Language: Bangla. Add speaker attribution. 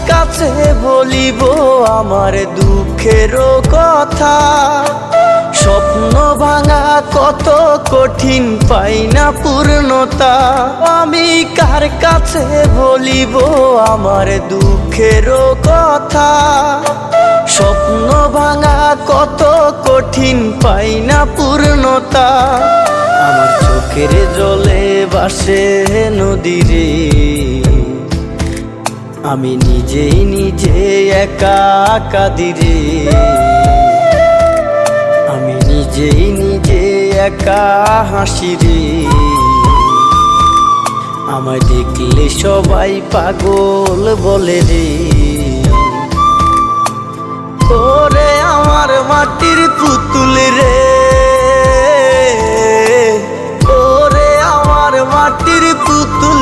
Speaker 1: কাছে বলিব আমার দুঃখের কথা? স্বপ্ন ভাঙা কত কঠিন, পাই না পূর্ণতা। আমি কার কাছে বলিব আমার দুঃখের কথা? স্বপ্ন ভাঙা কত কঠিন, পাই না পূর্ণতা। আমার চোখের জলে ভাসে নদীরে, আমি নিজেই নিজে একা কাঁদিরে। আমি নিজেই নিজে একা হাসিরে। আমায় দেখলে সবাই পাগল বলে রে। ওরে আমার মাটির পুতুল রে, ওরে আমার মাটির পুতুল